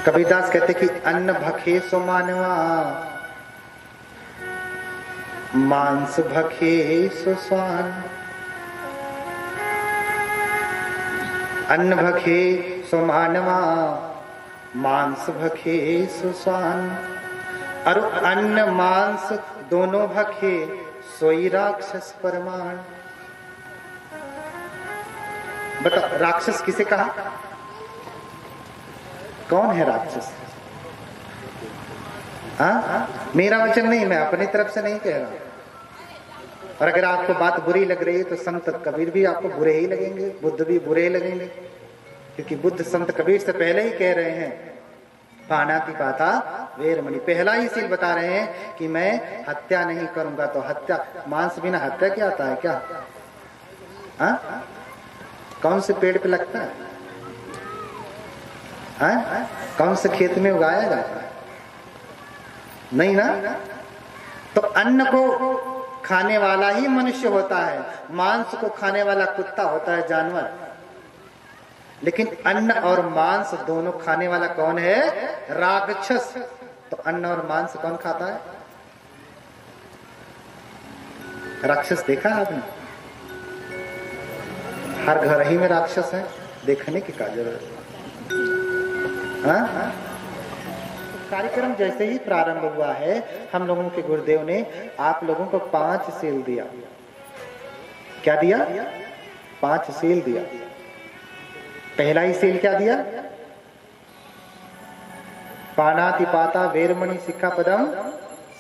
कबीरदास कहते कि अन्न भखे सो मानवा, मांस भखे सो स्वान। अन्न भखे सो मानवा, मांस भखे सो स्वान। और अन्न मांस दोनों भखे सोई राक्षस परमाण। बताओ राक्षस किसे कहा? कौन है राक्षस? मेरा वचन नहीं, मैं अपनी तरफ से नहीं कह रहा। और अगर आपको बात बुरी लग रही है तो संत कबीर भी आपको बुरे ही लगेंगे, बुद्ध भी बुरे लगेंगे, क्योंकि बुद्ध संत कबीर से पहले ही कह रहे हैं पानाति पाता वेरमणि। पहला ही सील बता रहे हैं कि मैं हत्या नहीं करूंगा। तो हत्या, मांस बिना हत्या क्या आता है क्या? कौन से पेड़ पे लगता है? कौन से खेत में उगाया जाता है? नहीं ना। तो अन्न को खाने वाला ही मनुष्य होता है, मांस को खाने वाला कुत्ता होता है, जानवर। लेकिन अन्न और मांस दोनों खाने वाला कौन है? राक्षस। तो अन्न और मांस कौन खाता है? राक्षस देखा है आपने? हर घर ही में राक्षस है, देखने की क्या जरूरत है? कार्यक्रम जैसे ही प्रारंभ हुआ है, हम लोगों के गुरुदेव ने आप लोगों को 5 सील दिया। क्या दिया? 5 सील दिया। पहला ही सील क्या दिया? पानाति पाता वेरमणि सिक्खापदम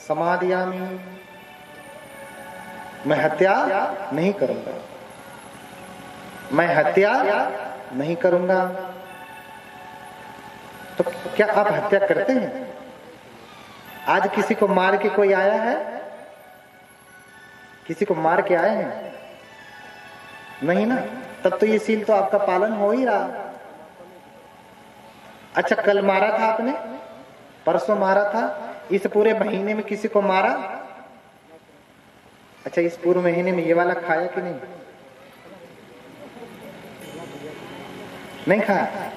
समादियामि। मैं हत्या नहीं करूंगा, मैं हत्या नहीं करूंगा। तो क्या आप हत्या करते हैं? आज किसी को मार के कोई आया है? किसी को मार के आए हैं? नहीं ना। तब तो ये सील तो आपका पालन हो ही रहा। अच्छा, कल मारा था आपने, परसों मारा था, इस पूरे महीने में किसी को मारा? अच्छा, इस पूरे महीने में ये वाला खाया कि नहीं? नहीं खाया।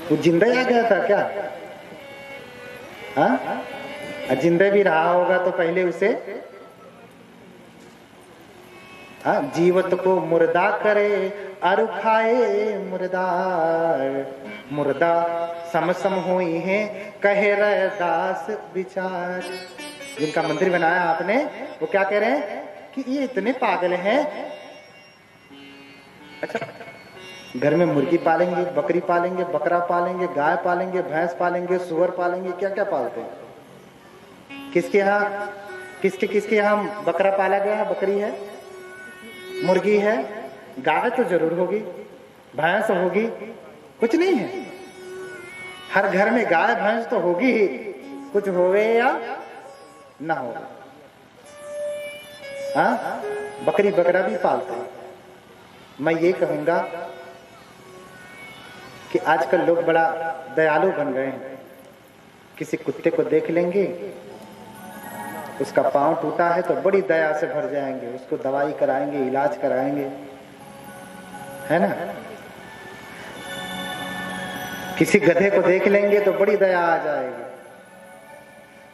वो जिंदा आ गया था क्या? जिंदा भी रहा होगा तो पहले उसे जीवत को मुर्दा करे और खाए मुर्दार। मुर्दा समसम हुई है कहे रैदास विचार। जिनका मंदिर बनाया आपने, वो क्या कह रहे हैं कि ये इतने पागल हैं। अच्छा, घर में मुर्गी पालेंगे, बकरी पालेंगे, बकरा पालेंगे, गाय पालेंगे, भैंस पालेंगे, सुअर पालेंगे, क्या क्या पालते हैं? किसके यहाँ किसके यहाँ बकरा पाला गया है? बकरी है, मुर्गी है, गाय तो जरूर होगी, भैंस होगी, कुछ नहीं है? हर घर में गाय भैंस तो होगी ही, कुछ होवे या ना हो। बकरी बकरा भी पालते हैं। मैं ये कहूंगा कि आजकल लोग बड़ा दयालु बन गए हैं। किसी कुत्ते को देख लेंगे, उसका पांव टूटा है तो बड़ी दया से भर जाएंगे, उसको दवाई कराएंगे, इलाज कराएंगे, है ना। किसी गधे को देख लेंगे तो बड़ी दया आ जाएगी,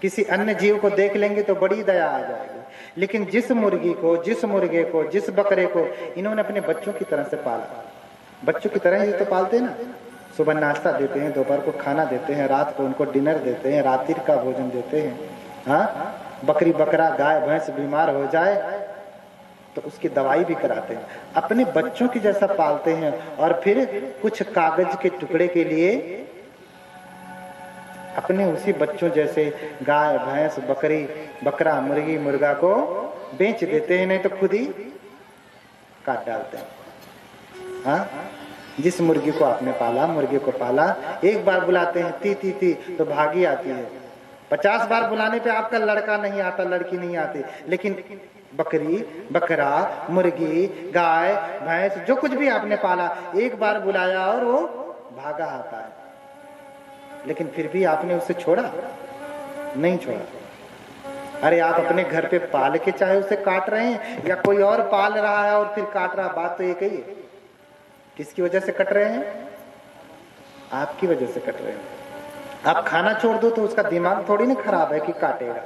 किसी अन्य जीव को देख लेंगे तो बड़ी दया आ जाएगी। लेकिन जिस मुर्गी को, जिस मुर्गे को, जिस बकरे को इन्होंने अपने बच्चों की तरह से पाला, बच्चों की तरह ही तो पालते हैं ना। सुबह नाश्ता देते हैं, दोपहर को खाना देते हैं, रात को उनको डिनर देते हैं, रात्रि का भोजन देते हैं। बकरी बकरा गाय भैंस बीमार हो जाए तो उसकी दवाई भी कराते हैं, अपने बच्चों की जैसा पालते हैं। और फिर कुछ कागज के टुकड़े के लिए अपने उसी बच्चों जैसे गाय भैंस बकरी बकरा मुर्गी मुर्गा को बेच देते हैं, नहीं तो खुद ही काट डालते हैं। जिस मुर्गी को आपने पाला, मुर्गे को पाला, एक बार बुलाते हैं ती ती ती तो भागी आती है। 50 बार बुलाने पे आपका लड़का नहीं आता, लड़की नहीं आती। लेकिन बकरी बकरा मुर्गी गाय भैंस जो कुछ भी आपने पाला, एक बार बुलाया और वो भागा आता है। लेकिन फिर भी आपने उसे छोड़ा नहीं? छोड़ा। अरे आप अपने घर पे पाल के चाहे उसे काट रहे हैं या कोई और पाल रहा है और फिर काट रहा, बात तो एक ही है। किसकी वजह से कट रहे हैं? आपकी वजह से कट रहे हैं। आप खाना छोड़ दो तो उसका दिमाग थोड़ी ना खराब है कि काटेगा,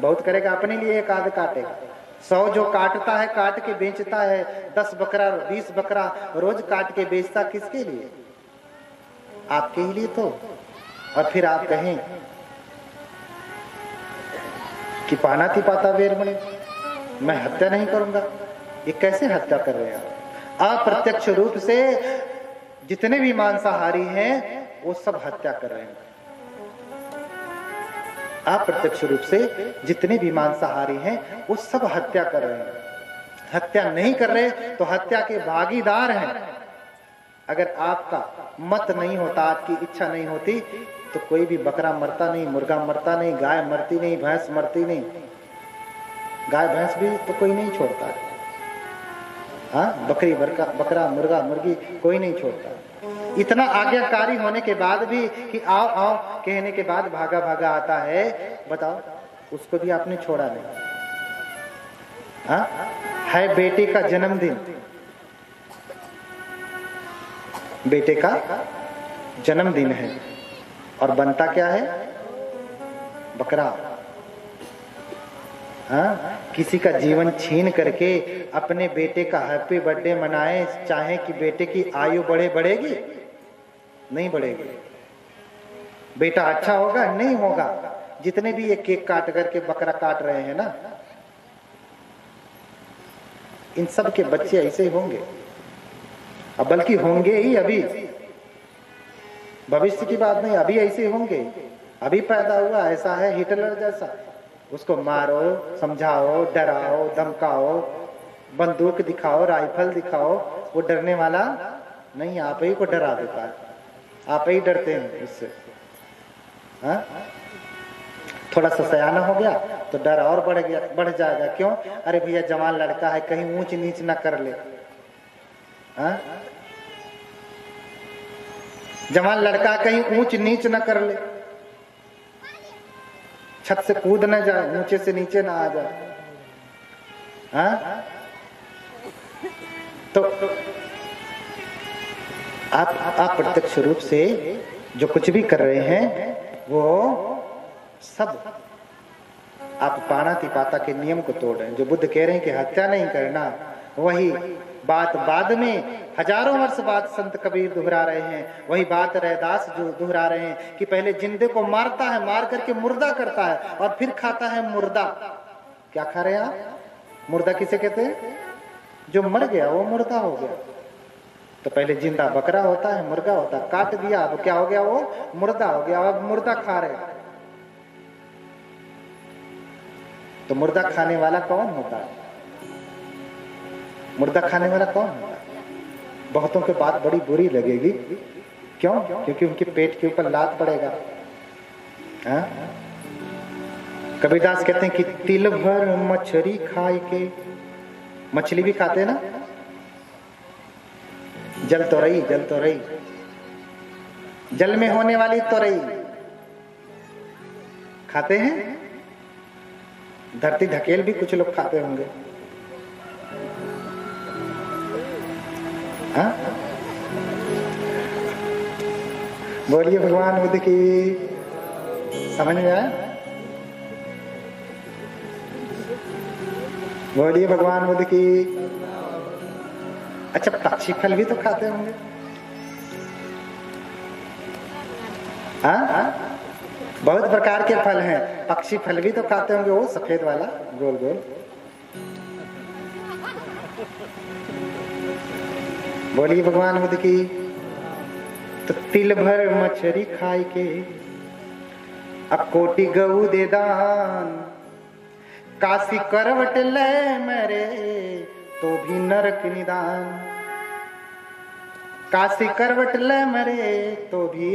बहुत करेगा अपने लिए, एक आध काटेगा। 100 जो काटता है, काट के बेचता है, 10 बकरा 20 बकरा रोज काट के बेचता, किसके लिए? आपके ही लिए तो। और फिर आप कहें कि पाना ती पाता वेर बने, मैं हत्या नहीं करूंगा। ये कैसे हत्या कर रहे हैं आप? अप्रत्यक्ष रूप से जितने भी मांसाहारी हैं वो सब हत्या कर रहे हैं। अप्रत्यक्ष रूप से जितने भी मांसाहारी हैं वो सब हत्या कर रहे हैं। हत्या नहीं कर रहे तो हत्या के भागीदार हैं। अगर आपका मत नहीं होता, आपकी इच्छा नहीं होती तो कोई भी बकरा मरता नहीं, मुर्गा मरता नहीं, गाय मरती नहीं, भैंस मरती नहीं। गाय भैंस भी तो कोई नहीं छोड़ता है, हाँ, बकरी बकरा मुर्गा मुर्गी कोई नहीं छोड़ता। इतना आज्ञाकारी होने के बाद भी कि आओ आओ कहने के बाद भागा भागा आता है, बताओ उसको भी आपने छोड़ा नहीं। हाँ, है बेटे का जन्मदिन, बेटे का जन्मदिन है और बनता क्या है? बकरा। हाँ, किसी का जीवन छीन करके अपने बेटे का हैप्पी बर्थडे मनाए, चाहे कि बेटे की आयु बढ़ेगी? नहीं बढ़ेगी। बेटा अच्छा होगा? नहीं होगा। जितने भी ये केक काट करके बकरा काट रहे हैं ना, इन सब के बच्चे ऐसे ही होंगे, अब बल्कि होंगे ही। अभी भविष्य की बात नहीं, अभी ऐसे होंगे। अभी पैदा हुआ ऐसा है, हिटलर जैसा। उसको मारो, समझाओ, डराओ, धमकाओ, बंदूक दिखाओ, राइफल दिखाओ, वो डरने वाला नहीं, आप ही को डरा देता है। आप ही डरते हैं उससे। हाँ, थोड़ा सा सयाना हो गया तो डर और बढ़ जाएगा। क्यों? अरे भैया जवान लड़का है, कहीं ऊंच नीच ना कर ले। हाँ, जवान लड़का कहीं ऊंच नीच ना कर ले, छत से कूद ना जाए, ऊंचे से नीचे ना आ जाए। हाँ, तो आप प्रत्यक्ष रूप से जो कुछ भी कर रहे हैं वो सब आप पाणातिपाता के नियम को तोड़ रहे हैं। जो बुद्ध कह रहे हैं कि हत्या नहीं करना, वही बात बाद में हजारों वर्ष बाद संत कबीर दोहरा रहे हैं। वही बात रैदास जो दोहरा रहे हैं कि पहले जिंदे को मारता है, मार करके मुर्दा करता है और फिर खाता है मुर्दा। क्या खा रहे हैं आप? मुर्दा किसे कहते हैं? जो मर गया वो मुर्दा हो गया। तो पहले जिंदा बकरा होता है, मुर्गा होता है, काट दिया, अब क्या हो गया? वो मुर्दा हो गया। अब मुर्दा खा रहे हैं। तो मुर्दा खाने वाला कौन होता है? मुर्दा खाने वाला कौन होता है? बहुतों की बात बड़ी बुरी लगेगी। क्यों? क्योंकि उनके पेट के ऊपर लात पड़ेगा। हाँ? कबीरदास कहते हैं कि तिल भर मछली खाए के, मछली भी खाते हैं ना, जल तोरई, जल तोरई, जल में होने वाली तोरई खाते हैं। धरती ढकेल भी कुछ लोग खाते होंगे। हाँ? बोलिए भगवान बुद्ध की। समझ में आया? बोलिए भगवान बुद्ध की। अच्छा, पक्षी फल भी तो खाते होंगे। हाँ, बहुत प्रकार के फल हैं, पक्षी फल भी तो खाते होंगे, वो सफेद वाला गोल गोल। बोलिए भगवान बुद्ध की। तो तिल भर मछली खाई के अब कोटि गऊ दे दान, काशी करवट ले मरे तो भी नरक निदान। काशी करवट ले मरे तो भी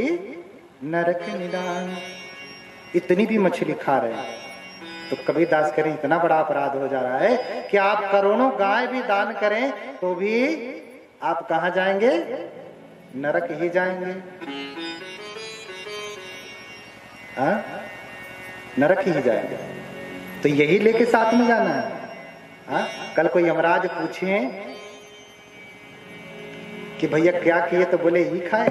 नरक निदान। इतनी भी मछली खा रहे हैं तो कबीरदास करें इतना बड़ा अपराध हो जा रहा है कि आप करोड़ों गाय भी दान करें तो भी आप कहां जाएंगे? नरक ही जाएंगे। हाँ? नरक ही जाएंगे। तो यही लेके साथ में जाना है। हाँ? कल कोई यमराज पूछे कि भैया क्या किए, तो बोले ही खाए।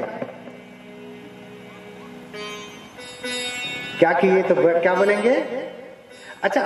क्या किए तो क्या बोलेंगे? अच्छा